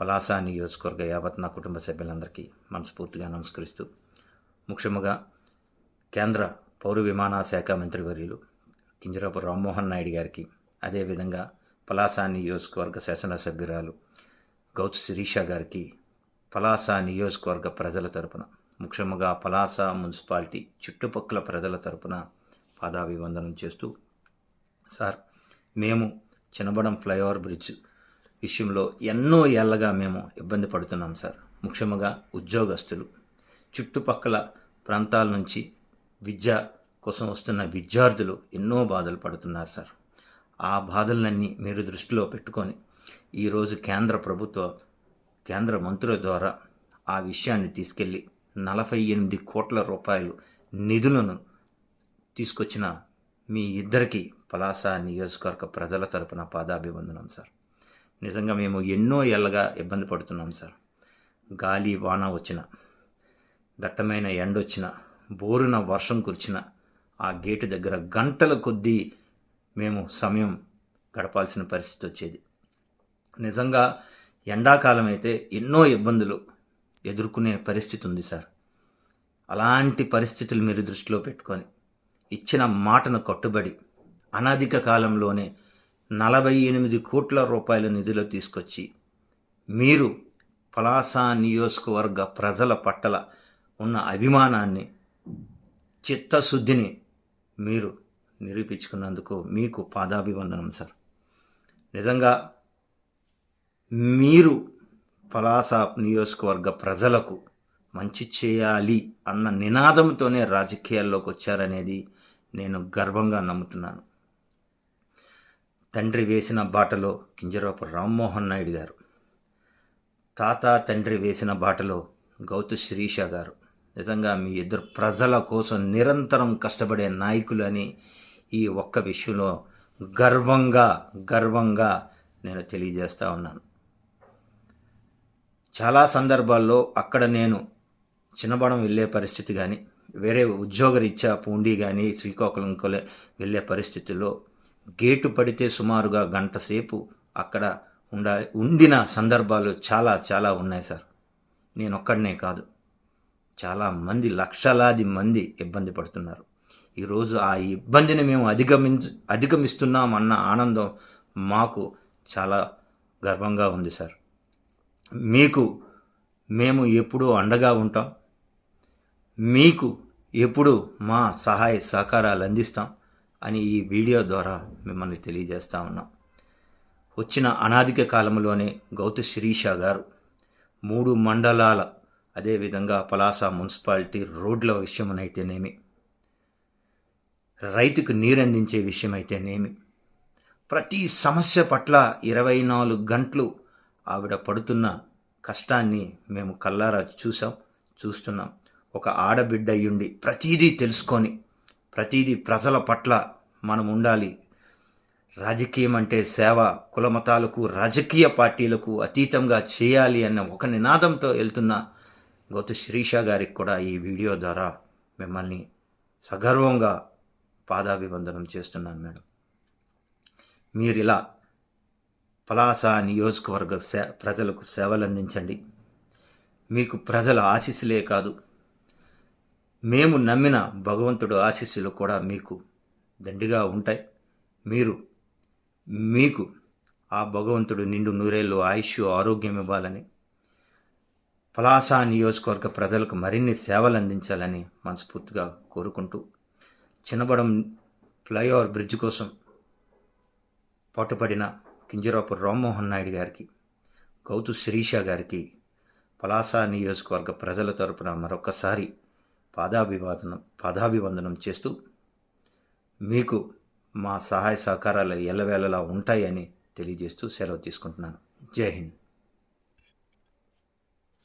పలాస నియోజకవర్గ యావత్ నా కుటుంబ సభ్యులందరికీ మనస్ఫూర్తిగా నమస్కరిస్తూ, ముఖ్యంగా కేంద్ర పౌర విమానయాన శాఖ మంత్రివర్యులు కింజరాపు రామ్మోహన్ నాయుడు గారికి, అదేవిధంగా పలాస నియోజకవర్గ శాసనసభ్యురాలు గౌతు శిరీష గారికి, పలాస నియోజకవర్గ ప్రజల తరపున, ముఖ్యంగా పలాస మున్సిపాలిటీ చుట్టుపక్కల ప్రజల తరపున పాదాభివందనం చేస్తూ, సార్, మేము చినబడం ఫ్లైఓవర్ బ్రిడ్జ్ విషయంలో ఎన్నో ఏళ్ళగా మేము ఇబ్బంది పడుతున్నాం సార్. ముఖ్యంగా ఉద్యోగస్తులు, చుట్టుపక్కల ప్రాంతాల నుంచి విద్య కోసం వస్తున్న విద్యార్థులు ఎన్నో బాధలు పడుతున్నారు సార్. ఆ బాధలన్నీ మీరు దృష్టిలో పెట్టుకొని ఈరోజు కేంద్ర మంత్రుల ద్వారా ఆ విషయాన్ని తీసుకెళ్ళి 48 కోట్ల రూపాయలు నిధులను తీసుకొచ్చిన మీ ఇద్దరికి పలాస నియోజకవర్గ ప్రజల తరపున పాదాభివందనం సార్. నిజంగా మేము ఎన్నో ఏళ్ళగా ఇబ్బంది పడుతున్నాం సార్. గాలి వాన వచ్చిన, దట్టమైన ఎండొచ్చిన, బోరున వర్షం కురిచిన ఆ గేటు దగ్గర గంటల కొద్దీ మేము సమయం గడపాల్సిన పరిస్థితి వచ్చేది. నిజంగా ఎండాకాలం అయితే ఎన్నో ఇబ్బందులు ఎదుర్కొనే పరిస్థితి ఉంది సార్. అలాంటి పరిస్థితులు మీరు దృష్టిలో పెట్టుకొని ఇచ్చిన మాటను కట్టుబడి అనాధిక కాలంలోనే 48 కోట్ల రూపాయల నిధులు తీసుకొచ్చి మీరు పలాస నియోజకవర్గ ప్రజల పట్ల ఉన్న అభిమానాన్ని, చిత్తశుద్ధిని మీరు నిరూపించుకున్నందుకు మీకు పాదాభివందనం సార్. నిజంగా మీరు పలాస నియోజకవర్గ ప్రజలకు మంచి చేయాలి అన్న నినాదంతోనే రాజకీయాల్లోకి వచ్చారనేది నేను గర్వంగా నమ్ముతున్నాను. తండ్రి వేసిన బాటలో కింజరాపు రామ్మోహన్ నాయుడు గారు, తండ్రి వేసిన బాటలో గౌతు శిరీష గారు, నిజంగా మీ ఇద్దరు ప్రజల కోసం నిరంతరం కష్టపడే నాయకులు అని ఈ ఒక్క విషయంలో గర్వంగా నేను తెలియజేస్తూ ఉన్నాను. చాలా సందర్భాల్లో అక్కడ నేను చిన్నబడం వెళ్ళే పరిస్థితి కానీ, వేరే ఉద్యోగరీత్యా పూండి కానీ శ్రీకాకుళం వెళ్ళే పరిస్థితుల్లో గేటు పడితే సుమారుగా గంట సేపు అక్కడ ఉండిన సందర్భాలు చాలా ఉన్నాయి సార్. నేను ఒక్కడనే కాదు, చాలామంది, లక్షలాది మంది ఇబ్బంది పడుతున్నారు. ఈరోజు ఆ ఇబ్బందిని మేము అధిగమిస్తున్నామన్న ఆనందం మాకు చాలా గర్వంగా ఉంది సార్. మీకు మేము ఎప్పుడూ అండగా ఉంటాం, మీకు ఎప్పుడు మా సహాయ సహకారాలు అందిస్తాం అని ఈ వీడియో ద్వారా మిమ్మల్ని తెలియజేస్తూ ఉన్నాం. వచ్చిన అనాధిక కాలంలోనే గౌతు శిరీష గారు 3 మండలాల, అదేవిధంగా పలాస మున్సిపాలిటీ రోడ్ల విషయమైతేనేమి, రైతుకు నీరందించే విషయమైతేనేమి, ప్రతి సమస్య పట్ల 24 గంటలు ఆవిడ పడుతున్న కష్టాన్ని మేము కల్లారా చూస్తున్నాం. ఒక ఆడబిడ్డ అయ్యుండి ప్రతీదీ తెలుసుకొని, ప్రతీదీ ప్రజల పట్ల మనం ఉండాలి. రాజకీయం అంటే సేవ, కులమతాలకు, రాజకీయ పార్టీలకు అతీతంగా చేయాలి అన్న ఒక నినాదంతో వెళ్తున్న గౌతు శిరీష గారికి కూడా ఈ వీడియో ద్వారా మిమ్మల్ని సగర్వంగా పాదాభివందనం చేస్తున్నాను మేడం. మీరిలా పలాస నియోజకవర్గ ప్రజలకు సేవలు అందించండి. మీకు ప్రజల ఆశీస్సులే కాదు, మేము నమ్మిన భగవంతుడు ఆశీస్సులు కూడా మీకు దండిగా ఉంటాయి. మీకు ఆ భగవంతుడు నిండు నూరేళ్ళు ఆయుష్, ఆరోగ్యం ఇవ్వాలని, పలాస నియోజకవర్గ ప్రజలకు మరిన్ని సేవలు అందించాలని మనస్ఫూర్తిగా కోరుకుంటూ, చినబడం ఫ్లైఓవర్ బ్రిడ్జ్ కోసం పాటుపడిన కింజరాపు రామ్మోహన్ నాయుడు గారికి, గౌతు శిరీష గారికి పలాస నియోజకవర్గ ప్రజల తరపున మరొకసారి పాదాభివందనం చేస్తూ, మీకు మా సహాయ సహకారాలు ఎల్లవేళలా ఉంటాయని తెలియజేస్తూ సెలవు తీసుకుంటున్నాను. జై హింద్.